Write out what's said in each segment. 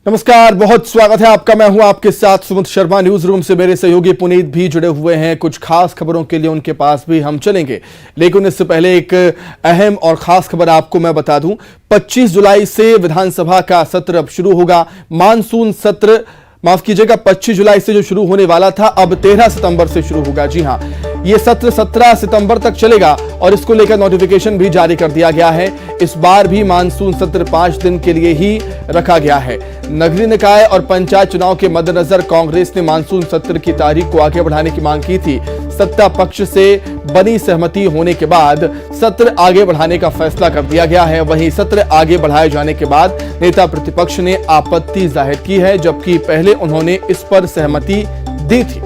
नमस्कार, बहुत स्वागत है आपका। मैं हूं आपके साथ सुमित शर्मा। न्यूज रूम से मेरे सहयोगी पुनीत भी जुड़े हुए हैं। कुछ खास खबरों के लिए उनके पास भी हम चलेंगे, लेकिन इससे पहले एक अहम और खास खबर आपको मैं बता दूं। 25 जुलाई से विधानसभा का सत्र अब शुरू होगा। मानसून सत्र, माफ कीजिएगा, 25 जुलाई से जो शुरू होने वाला था अब 13 सितंबर से शुरू होगा। जी हां, यह सत्र 17 सितंबर तक चलेगा और इसको लेकर नोटिफिकेशन भी जारी कर दिया गया है। इस बार भी मानसून सत्र 5 दिन के लिए ही रखा गया है। नगरीय निकाय और पंचायत चुनाव के मद्देनजर कांग्रेस ने मानसून सत्र की तारीख को आगे बढ़ाने की मांग की थी। सत्ता पक्ष से बनी सहमति होने के बाद सत्र आगे बढ़ाने का फैसला कर दिया गया है। वहीं सत्र आगे बढ़ाए जाने के बाद नेता प्रतिपक्ष ने आपत्ति जाहिर की है, जबकि पहले उन्होंने इस पर सहमति दी थी।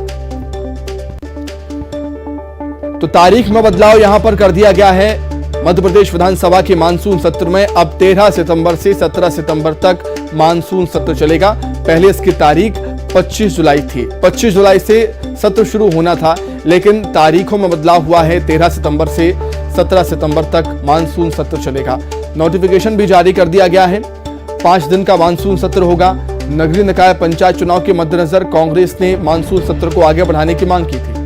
तो तारीख में बदलाव यहां पर कर दिया गया है। मध्य प्रदेश विधानसभा के मानसून सत्र में अब 13 सितंबर से 17 सितंबर तक मानसून सत्र चलेगा। पहले इसकी तारीख 25 जुलाई थी। 25 जुलाई से सत्र शुरू होना था, लेकिन तारीखों में बदलाव हुआ है। 13 सितंबर से 17 सितंबर तक मानसून सत्र चलेगा। नोटिफिकेशन भी जारी कर दिया गया है। 5 दिन का मानसून सत्र होगा। नगरीय निकाय पंचायत चुनाव के मद्देनजर कांग्रेस ने मानसून सत्र को आगे बढ़ाने की मांग की थी।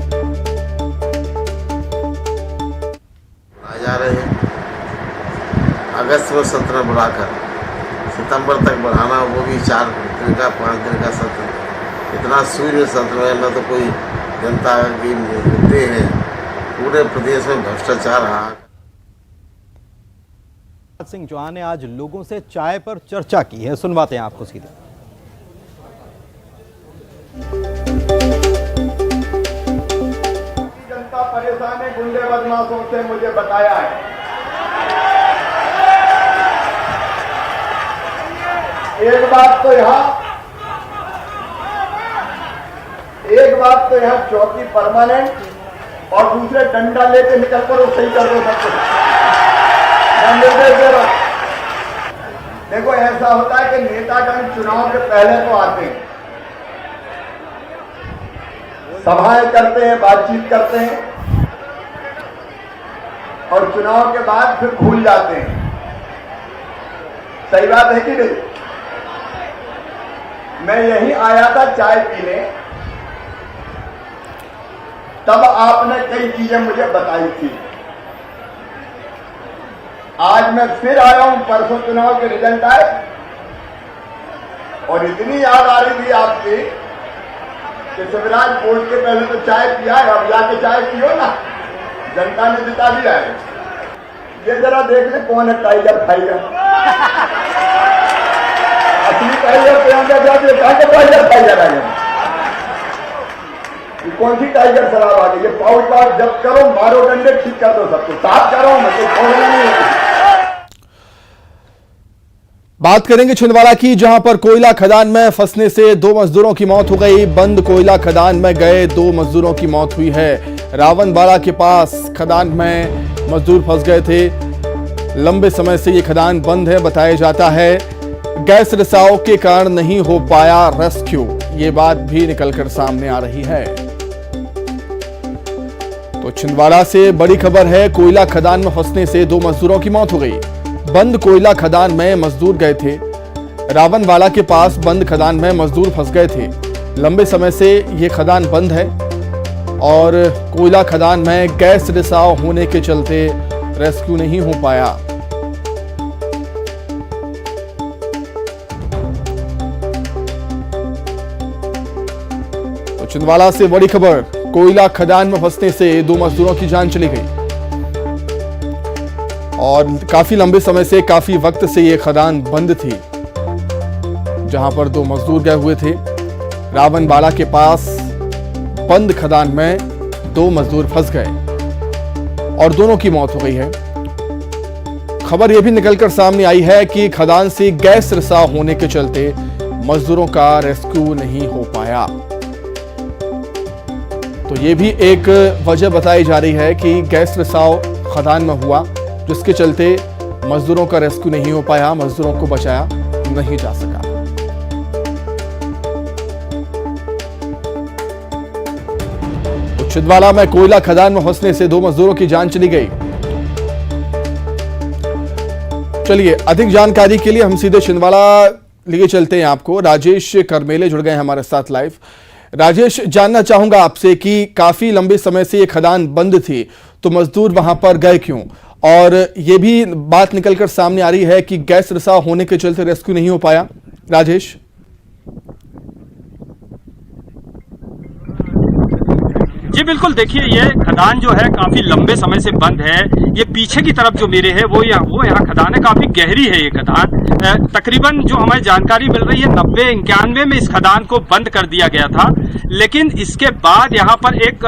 जा रहे हैं अगस्त में सत्र बढ़ाकर सितंबर तक बढ़ाना, वो भी 4 दिन का 5 दिन का सत्र। इतना शून्य सत्र है, न तो कोई जनता की मुद्दे हैं। पूरे प्रदेश में भ्रष्टाचार रहा। सिंह चौहान ने आज लोगों से चाय पर चर्चा की है, सुनवाते हैं आपको सीधे। जनता परेशान है, गुंडे बदमाशों से मुझे बताया है। एक बात तो यहाँ चौकी परमानेंट और दूसरे डंडा लेके निकल कर वो सही कर दो सब कुछ। देखो, ऐसा होता है कि नेतागण चुनाव के पहले तो आते हैं, सभाएं करते हैं, बातचीत करते हैं और चुनाव के बाद फिर भूल जाते हैं। सही बात है कि नहीं? मैं यहीं आया था चाय पीने, तब आपने कई चीजें मुझे बताई थी। आज मैं फिर आया हूं, परसों चुनाव के रिजल्ट आए और इतनी याद आ रही थी आपकी कि शिवराज कोर्ट के पहले तो चाय पिया है, अब जाके चाय पियो ना, जनता ने जिता दिया है। ये जरा देख ले कौन है टाइगर फाइगर, असली टाइगर प्रियंका जाती है, टाइगर फाइगर आ गया। कौन सी टाइगर शराब आ गई? ये पाउच पाउच जब करो, मारो डंडे, ठीक कर दो सबको, साफ करो, मतलब छोड़ना नहीं है। बात करेंगे छिंदवाड़ा की, जहां पर कोयला खदान में फंसने से 2 मजदूरों की मौत हो गई। बंद कोयला खदान में गए 2 मजदूरों की मौत हुई है। रावणबाड़ा के पास खदान में मजदूर फंस गए थे। लंबे समय से ये खदान बंद है। बताया जाता है गैस रिसाव के कारण नहीं हो पाया रेस्क्यू। ये बात भी निकलकर सामने आ रही है। तो छिंदवाड़ा से बड़ी खबर है। कोयला खदान में फंसने से 2 मजदूरों की मौत हो गई। बंद कोयला खदान में मजदूर गए थे। रावणवाड़ा के पास बंद खदान में मजदूर फंस गए थे। लंबे समय से यह खदान बंद है और कोयला खदान में गैस रिसाव होने के चलते रेस्क्यू नहीं हो पाया। तो छिंदवाड़ा से बड़ी खबर, कोयला खदान में फंसने से 2 मजदूरों की जान चली गई और काफी लंबे समय से, काफी वक्त से ये खदान बंद थी, जहां पर 2 मजदूर गए हुए थे। रावणबाड़ा के पास बंद खदान में 2 मजदूर फंस गए और दोनों की मौत हो गई है। खबर यह भी निकलकर सामने आई है कि खदान से गैस रिसाव होने के चलते मजदूरों का रेस्क्यू नहीं हो पाया। तो ये भी एक वजह बताई जा रही है कि गैस रिसाव खदान में हुआ, जिसके चलते मजदूरों का रेस्क्यू नहीं हो पाया, मजदूरों को बचाया नहीं जा सका। तो छिंदवाड़ा में कोयला खदान में फंसने से 2 मजदूरों की जान चली गई। चलिए, अधिक जानकारी के लिए हम सीधे छिंदवाड़ा लिए चलते हैं आपको। राजेश करमेले जुड़ गए हैं हमारे साथ लाइव। राजेश, जानना चाहूंगा आपसे कि काफी लंबे समय से ये खदान बंद थी, तो मजदूर वहां पर गए क्यों? और ये भी बात निकलकर सामने आ रही है कि गैस रिसाव होने के चलते रेस्क्यू नहीं हो पाया। राजेश, जी बिल्कुल, देखिए ये खदान जो है काफी लंबे समय से बंद है। ये पीछे की तरफ जो मेरे है वो यहाँ खदान है, काफी गहरी है ये खदान। तकरीबन जो हमें जानकारी मिल रही है 90-91 में इस खदान को बंद कर दिया गया था। लेकिन इसके बाद यहाँ पर एक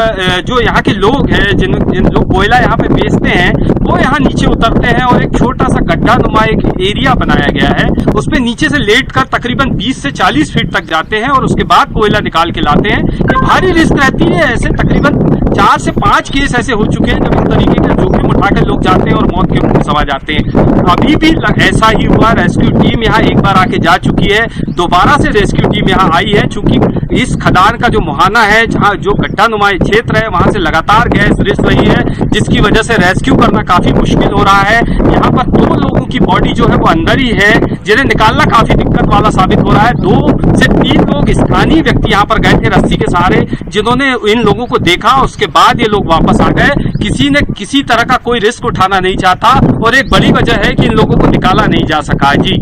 जो यहाँ के लोग हैं जिन लोग कोयला यहाँ पे बेचते हैं वो यहाँ नीचे उतरते हैं और एक छोटा सा गड्ढा नुमा एक एरिया बनाया गया है, उस पे नीचे से लेट कर तकरीबन 20 से 40 फीट तक जाते हैं और उसके बाद कोयला निकाल के लाते हैं। ये भारी रिस्क रहती है। ऐसे तकरीबन 4 से 5 केस ऐसे हो चुके हैं जब इस तरीके का जोखिम उठाकर लोग जाते हैं और मौत के मुंह समा जाते हैं। अभी भी ऐसा ही हुआ। रेस्क्यू टीम यहाँ एक बार आके जा चुकी है, दोबारा से रेस्क्यू टीम यहाँ आई है। चूंकि इस खदान का जो मुहाना है, जहाँ जो गड्ढा नुमा क्षेत्र है, वहां से लगातार गैस रिस रही है, जिसकी वजह से रेस्क्यू करना काफी मुश्किल हो रहा है। यहाँ पर 2 लोगों की बॉडी जो है वो अंदर ही है, जिन्हें निकालना काफी दिक्कत वाला साबित हो रहा है। 2 से 3 लोग स्थानीय व्यक्ति यहाँ पर गए थे रस्सी के सहारे, जिन्होंने इन लोगों को देखा, उसके बाद ये लोग वापस आ गए। किसी ने किसी तरह का कोई रिस्क उठाना नहीं चाहता और एक बड़ी वजह है कि इन लोगों को निकाला नहीं जा सका। जी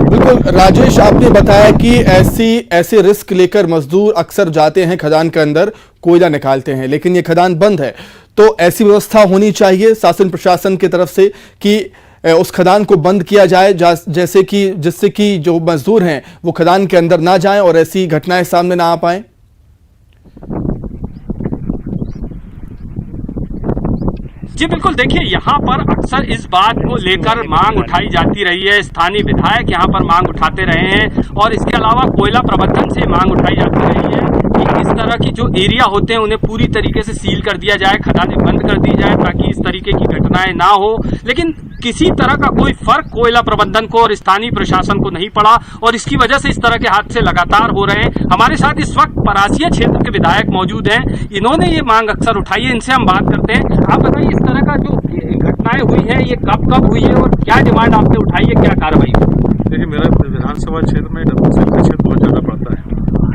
बिल्कुल राजेश, आपने बताया कि ऐसे रिस्क लेकर मजदूर अक्सर जाते हैं खदान के अंदर, कोयला निकालते हैं, लेकिन ये खदान बंद है। तो ऐसी व्यवस्था होनी चाहिए शासन प्रशासन की तरफ से कि उस खदान को बंद किया जाए, जिससे कि जो मजदूर हैं वो खदान के अंदर ना जाएं और ऐसी घटनाएं सामने ना आ पाएं। जी बिल्कुल, देखिए यहाँ पर अक्सर इस बात को लेकर मांग उठाई जाती रही है। स्थानीय विधायक यहाँ पर मांग उठाते रहे हैं और इसके अलावा कोयला प्रबंधन से मांग उठाई जाती रही है कि इस तरह की जो एरिया होते हैं उन्हें पूरी तरीके से सील कर दिया जाए, खदानें बंद कर दी जाए ताकि इस तरीके की घटनाएं ना हो। लेकिन किसी तरह का कोई फर्क कोयला प्रबंधन को और स्थानीय प्रशासन को नहीं पड़ा और इसकी वजह से इस तरह के हादसे लगातार हो रहे हैं। हमारे साथ इस वक्त परासिया क्षेत्र के विधायक मौजूद हैं, इन्होंने ये मांग अक्सर उठाई है, इनसे हम बात करते हैं। आप बताइए, इस तरह का जो घटनाएं हुई है ये कब हुई है और क्या डिमांड आपने उठाई है, क्या कार्रवाई हुई? देखिए, मेरा विधानसभा क्षेत्र में WCL का क्षेत्र बहुत ज़्यादा पड़ता है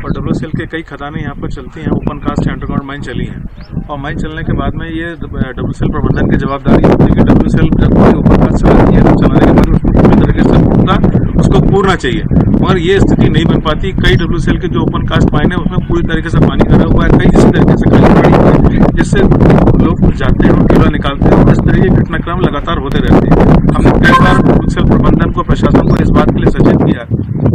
और WCL के कई खदानें यहाँ पर चलती हैं, ओपन कास्ट अंडरग्राउंड माइन चली हैं और माइन चलने के बाद में ये WCL प्रबंधन की जवाबदारी होती है कि WCL जब कोई ओपन कास्ट चलाती है तो चलाने के बाद उसको पूरी तरीके से उसको पूरना चाहिए, मगर ये स्थिति नहीं बन पाती। कई WCL के जो ओपन कास्ट माइन है उसमें पूरी तरीके से पानी भरा हुआ है, कई इसी तरीके से खाली पड़ी हुई है, जिससे लोग जाते हैं और कोयला निकालते हैं और इस तरह के घटनाक्रम लगातार होते रहते हैं। हमने कई बार WCL प्रबंधन को, प्रशासन को इस बात के लिए सचेत किया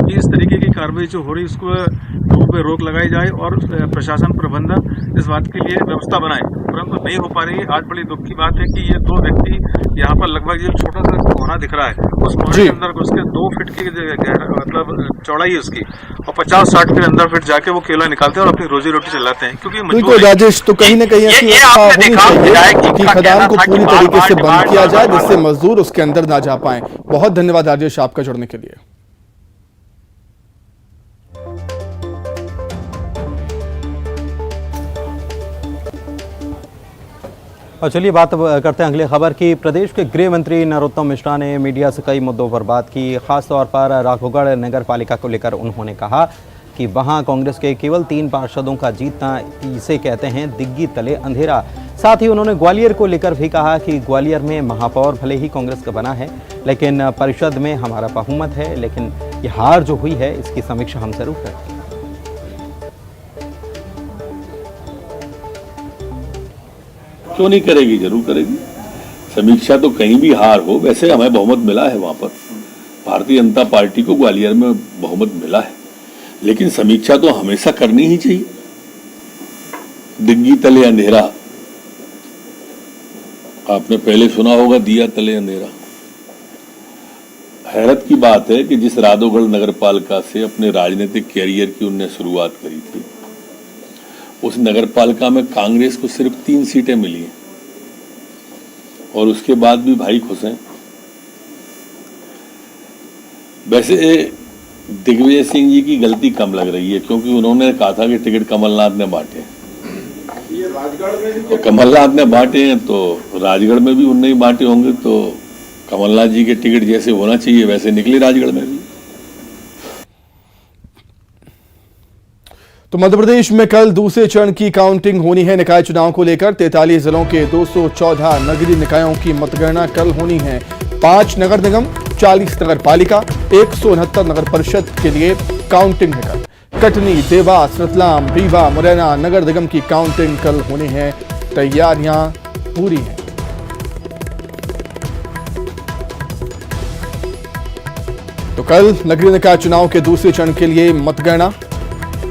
कि इस तरीके की कार्रवाई जो हो रही है उसको लोगों पर रोक लगाई जाए और प्रशासन प्रबंधन इस बात के लिए व्यवस्था बनाए, परंतु नहीं हो पा रही है। आज बड़ी दुख की बात है कि ये 2 व्यक्ति यहाँ पर लगभग जो छोटा सा कोना दिख रहा है उस कोने के अंदर उसके 2 फीट की मतलब चौड़ाई है उसकी और 50-60 फीट अंदर फीट जाके वो केला निकालते हैं और अपनी रोजी रोटी चलाते हैं। क्योंकि बिल्कुल राजेश, तो कहीं ना कहीं ऐसी व्यवस्था होनी चाहिए कि खदान को पूरी तरीके से बंद किया जाए जिससे मजदूर उसके अंदर ना जा पाए। बहुत धन्यवाद राजेश आपका जुड़ने के लिए। और चलिए बात करते हैं अगली खबर की। प्रदेश के गृह मंत्री नरोत्तम मिश्रा ने मीडिया से कई मुद्दों पर बात की। खासतौर पर राघवगढ़ नगर पालिका को लेकर उन्होंने कहा कि वहां कांग्रेस के केवल 3 पार्षदों का जीतना इसे कहते हैं दिग्गी तले अंधेरा। साथ ही उन्होंने ग्वालियर को लेकर भी कहा कि ग्वालियर में महापौर भले ही कांग्रेस का बना है लेकिन परिषद में हमारा बहुमत है, लेकिन ये हार जो हुई है इसकी समीक्षा हम जरूर करते हैं। क्यों नहीं करेगी, जरूर करेगी। समीक्षा तो कहीं भी हार हो, वैसे हमें बहुमत मिला है वहां पर, भारतीय जनता पार्टी को ग्वालियर में बहुमत मिला है, लेकिन समीक्षा तो हमेशा करनी ही चाहिए। दिग्गी तले अंधेरा आपने पहले सुना होगा, दिया तले अंधेरा। हैरत की बात है कि जिस राघवगढ़ नगर पालिका से अपने राजनीतिक कैरियर की उनने शुरुआत करी थी, उस नगर पालिका में कांग्रेस को सिर्फ 3 सीटें मिली हैं और उसके बाद भी भाई खुश हैं। वैसे दिग्विजय सिंह जी की गलती कम लग रही है क्योंकि उन्होंने कहा था कि टिकट कमलनाथ ने बांटे, तो कमलनाथ ने बांटे हैं तो राजगढ़ में भी उनने ही बांटे होंगे, तो कमलनाथ जी के टिकट जैसे होना चाहिए वैसे निकले राजगढ़ में भी। तो मध्य प्रदेश में कल दूसरे चरण की काउंटिंग होनी है। निकाय चुनाव को लेकर 43 जिलों के 214 नगरीय निकायों की मतगणना कल होनी है। 5 नगर निगम, 40 नगर पालिका, 169 नगर परिषद के लिए काउंटिंग है कल। कटनी, देवास, रतलाम, रीवा, मुरैना नगर निगम की काउंटिंग कल होनी है। तैयारियां पूरी हैं। तो कल नगरीय निकाय चुनाव के दूसरे चरण के लिए मतगणना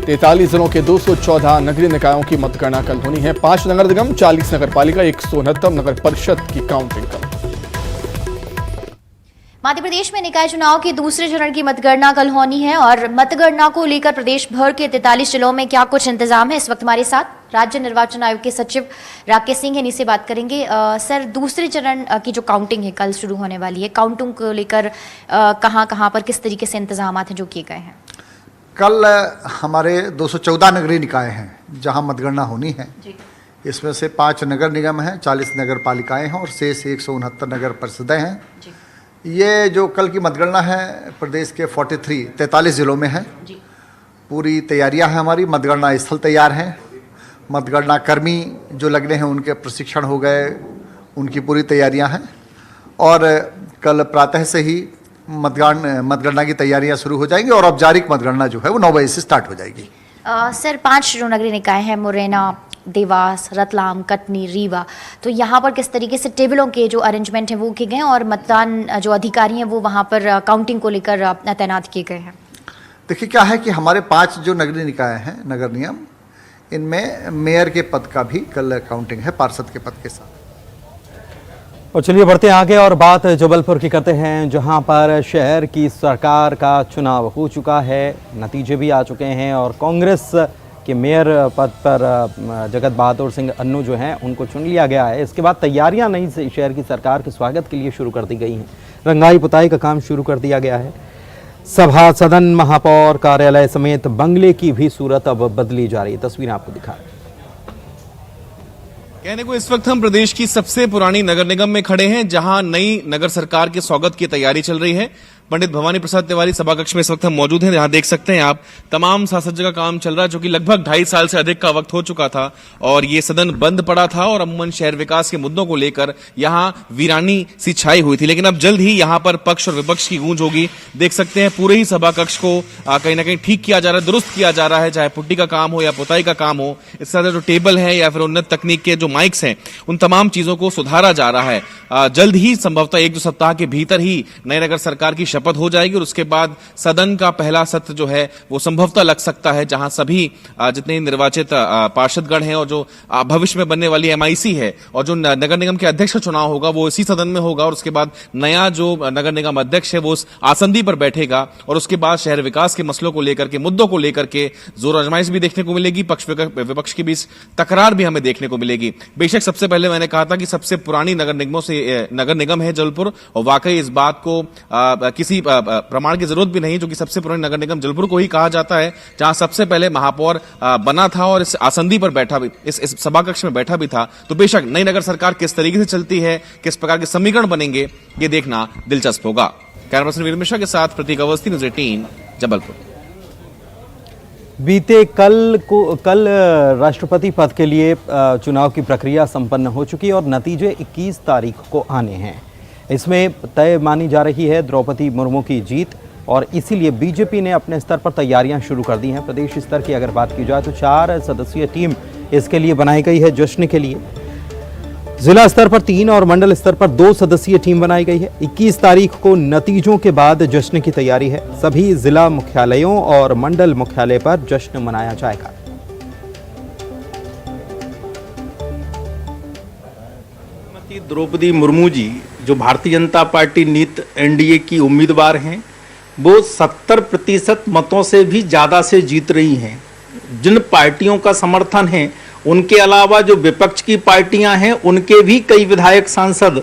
43 जिलों के 214 नगरीय निकायों की मतगणना कल होनी है। 5 नगर निगम, 40 नगर पालिका, 169 नगर परिषद की काउंटिंग कल। मध्य प्रदेश में निकाय चुनाव के दूसरे चरण की मतगणना कल होनी है और मतगणना को लेकर प्रदेश भर के 43 जिलों में क्या कुछ इंतजाम है, इस वक्त हमारे साथ राज्य निर्वाचन आयोग के सचिव राकेश सिंह हैं, इनसे बात करेंगे। सर, दूसरे चरण की जो काउंटिंग है कल शुरू होने वाली है, काउंटिंग को लेकर कहां पर किस तरीके से इंतजाम हैं जो किए गए हैं? कल हमारे 214 नगरीय निकाय हैं जहां मतगणना होनी है। इसमें से 5 नगर निगम हैं, 40 नगर पालिकाएं हैं और शेष 169 नगर परिषदें हैं। ये जो कल की मतगणना है प्रदेश के 43 जिलों में है। पूरी तैयारियां हैं हमारी। मतगणना स्थल तैयार हैं, मतगणना कर्मी जो लगने हैं उनके प्रशिक्षण हो गए, उनकी पूरी तैयारियां हैं और कल प्रातः से ही मतगणना की तैयारियां शुरू हो जाएंगी और औपचारिक मतगणना जो है वो 9 बजे से स्टार्ट हो जाएगी। सर, 5 जो नगरीय निकाय हैं, मुरैना, देवास, रतलाम, कटनी, रीवा, तो यहाँ पर किस तरीके से टेबलों के जो अरेंजमेंट हैं वो किए गए हैं और मतदान जो अधिकारी हैं वो वहाँ पर काउंटिंग को लेकर तैनात किए गए हैं? देखिए क्या है कि हमारे 5 जो नगरीय निकाय हैं, नगर निगम, इनमें मेयर के पद का भी कल काउंटिंग है, पार्षद के पद के साथ। और चलिए बढ़ते हैं आगे और बात जबलपुर की करते हैं, जहां पर शहर की सरकार का चुनाव हो चुका है, नतीजे भी आ चुके हैं और कांग्रेस के मेयर पद पर जगत बहादुर सिंह अन्नू जो हैं उनको चुन लिया गया है। इसके बाद तैयारियां नई शहर की सरकार के स्वागत के लिए शुरू कर दी गई हैं। रंगाई पुताई का काम शुरू कर दिया गया है। सभा सदन, महापौर कार्यालय समेत बंगले की भी सूरत अब बदली जा रही है। तस्वीर आपको दिखा रहे हैं। कहने को इस वक्त हम प्रदेश की सबसे पुरानी नगर निगम में खड़े हैं, जहां नई नगर सरकार के स्वागत की तैयारी चल रही है। पंडित भवानी प्रसाद तिवारी सभा कक्ष में इस वक्त हम मौजूद हैं, जहां देख सकते हैं आप तमाम साज सज्जा का काम चल रहा है, जो कि लगभग 2.5 साल से अधिक का वक्त हो चुका था और ये सदन बंद पड़ा था और अमूमन शहर विकास के मुद्दों को लेकर यहां वीरानी सी छाई हुई थी। लेकिन अब जल्द ही यहां पर पक्ष और विपक्ष की गूंज होगी। देख सकते हैं पूरे ही सभा कक्ष को कहीं ना कहीं ठीक किया जा रहा है, दुरुस्त किया जा रहा है, चाहे पुट्टी का काम हो या पुताई का काम हो। इस तरह जो टेबल है या फिर उन्नत तकनीक के जो माइक्स हैं, उन तमाम चीजों को सुधारा जा रहा है। जल्द ही संभवतः 1-2 सप्ताह के भीतर ही नई नगर सरकार की शपथ हो जाएगी और उसके बाद सदन का पहला सत्र जो है वो संभवतः लग सकता है, जहां सभी जितने निर्वाचित पार्षदगण हैं और जो भविष्य में बनने वाली MIC है और जो नगर निगम के अध्यक्ष का चुनाव होगा वो इसी सदन में होगा और उसके बाद नया जो नगर निगम अध्यक्ष है वो उस आसंदी पर बैठेगा और उसके बाद शहर विकास के मसलों को लेकर के, मुद्दों को लेकर के जोर आजमाइश भी देखने को मिलेगी। पक्ष विपक्ष के बीच तकरार भी हमें देखने को मिलेगी। बेशक सबसे पहले मैंने कहा था कि सबसे पुरानी नगर निगम है जबलपुर और वाकई इस बात को किसी प्रमाण की जरूरत भी नहीं, जो कि सबसे पुरानी नगर निगम जबलपुर को ही कहा जाता है, जहां सबसे पहले महापौर बना था और इस आसंदी पर बैठा भी, इस सभा कक्ष में बैठा भी था। तो बेशक नई नगर सरकार किस तरीके से चलती है, किस प्रकार के समीकरण बनेंगे, ये देखना दिलचस्प होगा। कैमरा पर्सन वीर मिश्रा के साथ प्रतीक अवस्थी, न्यूज़ 18 जबलपुर। बीते कल राष्ट्रपति पद के लिए चुनाव की प्रक्रिया संपन्न हो चुकी है और नतीजे 21 तारीख को आने हैं। इसमें तय मानी जा रही है द्रौपदी मुर्मू की जीत और इसीलिए बीजेपी ने अपने स्तर पर तैयारियां शुरू कर दी हैं। प्रदेश स्तर की अगर बात की जाए तो 4 सदस्यीय टीम इसके लिए बनाई गई है जश्न के लिए। जिला स्तर पर 3 और मंडल स्तर पर 2 सदस्यीय टीम बनाई गई है। 21 तारीख को नतीजों के बाद जश्न की तैयारी है। सभी जिला मुख्यालयों और मंडल मुख्यालय पर जश्न मनाया जाएगा। द्रौपदी मुर्मू जी जो भारतीय जनता पार्टी नीत NDA की उम्मीदवार हैं, वो 70% मतों से भी ज़्यादा से जीत रही हैं। जिन पार्टियों का समर्थन है उनके अलावा जो विपक्ष की पार्टियां हैं उनके भी कई विधायक सांसद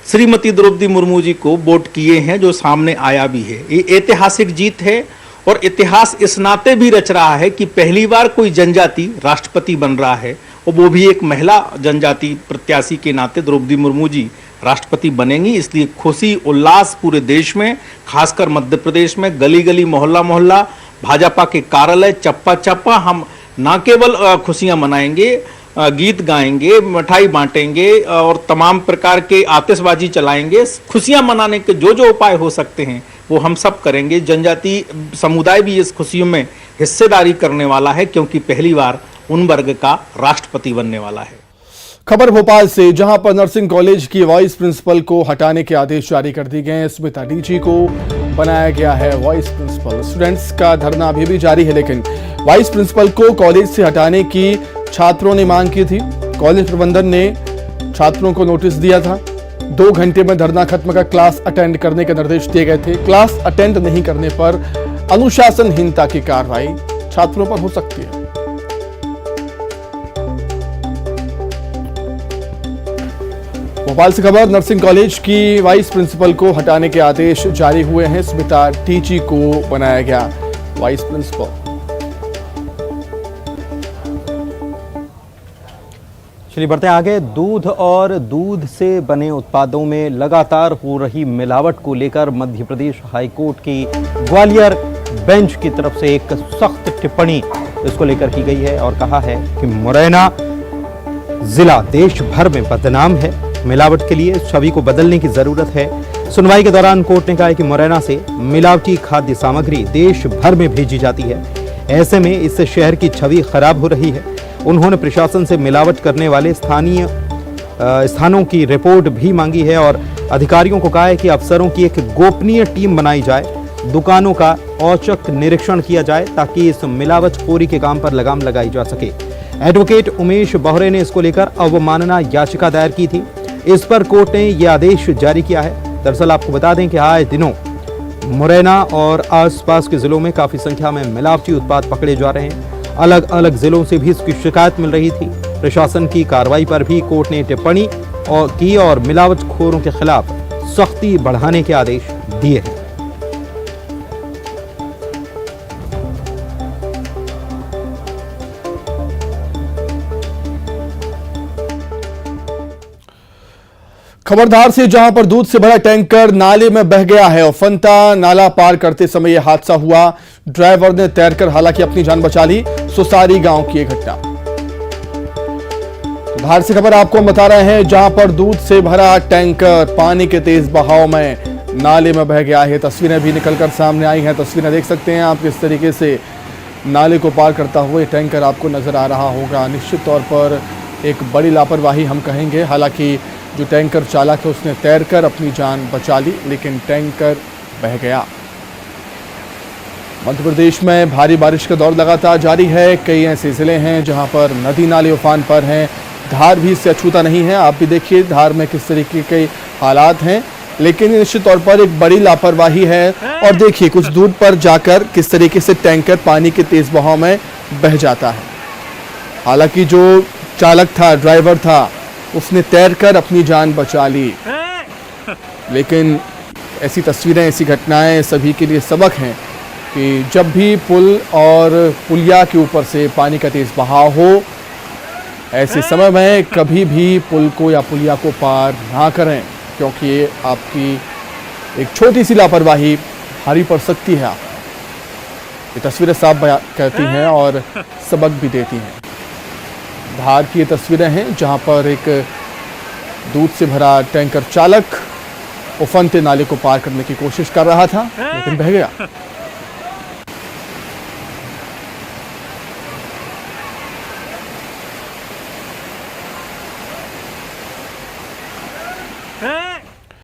श्रीमती द्रौपदी मुर्मू जी को वोट किए हैं, जो सामने आया भी है। ये ऐतिहासिक जीत है और इतिहास इस नाते भी रच रहा है कि पहली बार कोई जनजाति राष्ट्रपति बन रहा है और वो भी एक महिला जनजाति प्रत्याशी के नाते द्रौपदी मुर्मू जी राष्ट्रपति बनेंगी। इसलिए खुशी उल्लास पूरे देश में, खासकर मध्य प्रदेश में गली गली मोहल्ला मोहल्ला भाजपा के कार्यालय चप्पा चप्पा हम न केवल खुशियां मनाएंगे, गीत गाएंगे, मिठाई बांटेंगे और तमाम प्रकार के आतिशबाजी चलाएंगे। खुशियां मनाने के जो जो उपाय हो सकते हैं वो हम सब करेंगे। जनजाति समुदाय भी इस खुशियों में हिस्सेदारी करने वाला है, क्योंकि पहली बार उन वर्ग का राष्ट्रपति बनने वाला है। खबर भोपाल से, जहां पर नर्सिंग कॉलेज की वाइस प्रिंसिपल को हटाने के आदेश जारी कर दिए गए हैं। स्मिता डीजी को बनाया गया है वाइस प्रिंसिपल। स्टूडेंट्स का धरना अभी भी जारी है, लेकिन वाइस प्रिंसिपल को कॉलेज से हटाने की छात्रों ने मांग की थी। कॉलेज प्रबंधन ने छात्रों को नोटिस दिया था। 2 घंटे में धरना खत्म कर क्लास अटेंड करने के निर्देश दिए गए थे। क्लास अटेंड नहीं करने पर अनुशासनहीनता की कार्रवाई छात्रों पर हो सकती है। भोपाल से खबर, नर्सिंग कॉलेज की वाइस प्रिंसिपल को हटाने के आदेश जारी हुए हैं। स्मिता टीची को बनाया गया वाइस प्रिंसिपल। चलिए बढ़ते हैं आगे। दूध और दूध से बने उत्पादों में लगातार हो रही मिलावट को लेकर मध्य प्रदेश हाईकोर्ट की ग्वालियर बेंच की तरफ से एक सख्त टिप्पणी इसको लेकर की गई है और कहा है कि मुरैना जिला देश भर में बदनाम है। मिलावट के लिए छवि को बदलने की जरूरत है। सुनवाई के दौरान कोर्ट ने कहा है कि मुरैना से मिलावटी खाद्य सामग्री देश भर में भेजी जाती है। ऐसे में इससे शहर की छवि खराब हो रही है। उन्होंने प्रशासन से मिलावट करने वाले स्थानीय स्थानों की रिपोर्ट भी मांगी है और अधिकारियों को कहा है कि अफसरों की एक गोपनीय टीम बनाई जाए, दुकानों का औचक निरीक्षण किया जाए ताकि इस मिलावटखोरी के काम पर लगाम लगाई जा सके। एडवोकेट उमेश बोहरे ने इसको लेकर अवमानना याचिका दायर की थी। इस पर कोर्ट ने यह आदेश जारी किया है। दरअसल आपको बता दें कि आए दिनों मुरैना और आसपास के जिलों में काफी संख्या में मिलावटी उत्पाद पकड़े जा रहे हैं। अलग अलग जिलों से भी इसकी शिकायत मिल रही थी। प्रशासन की कार्रवाई पर भी कोर्ट ने टिप्पणी की और मिलावटखोरों के खिलाफ सख्ती बढ़ाने के आदेश दिए हैं। खबरदार से, जहां पर दूध से भरा टैंकर नाले में बह गया है और फंता नाला पार करते समय यह हादसा हुआ। ड्राइवर ने तैरकर हालांकि अपनी जान बचा ली। सुसारी गांव की यह घटना। बाहर से खबर आपको हम बता रहे हैं, जहां पर दूध से भरा टैंकर पानी के तेज बहाव में नाले में बह गया है। तस्वीरें भी निकलकर सामने आई हैं। तस्वीरें देख सकते हैं आप किस तरीके से नाले को पार करता हुआ टैंकर आपको नजर आ रहा होगा। निश्चित तौर पर एक बड़ी लापरवाही हम कहेंगे। हालांकि जो टैंकर चालक है उसने तैरकर अपनी जान बचा ली, लेकिन टैंकर बह गया। मध्य प्रदेश में भारी बारिश का दौर लगातार जारी है। कई ऐसे जिले हैं जहां पर नदी नाले उफान पर हैं। धार भी इससे अछूता नहीं है। आप भी देखिए धार में किस तरीके के हालात हैं, लेकिन निश्चित तौर पर एक बड़ी लापरवाही है। और देखिए कुछ दूर पर जाकर किस तरीके से टैंकर पानी के तेज बहाव में बह जाता है। हालांकि जो चालक था, ड्राइवर था, उसने तैरकर अपनी जान बचा ली, लेकिन ऐसी तस्वीरें, ऐसी घटनाएं सभी के लिए सबक हैं कि जब भी पुल और पुलिया के ऊपर से पानी का तेज बहाव हो, ऐसे समय में कभी भी पुल को या पुलिया को पार ना करें, क्योंकि ये आपकी एक छोटी सी लापरवाही भारी पड़ सकती है। ये तस्वीरें साफ बयां करती हैं और सबक भी देती हैं। धार की ये तस्वीरें हैं जहां पर एक दूध से भरा टैंकर चालक उफनते नाले को पार करने की कोशिश कर रहा था, लेकिन बह गया। है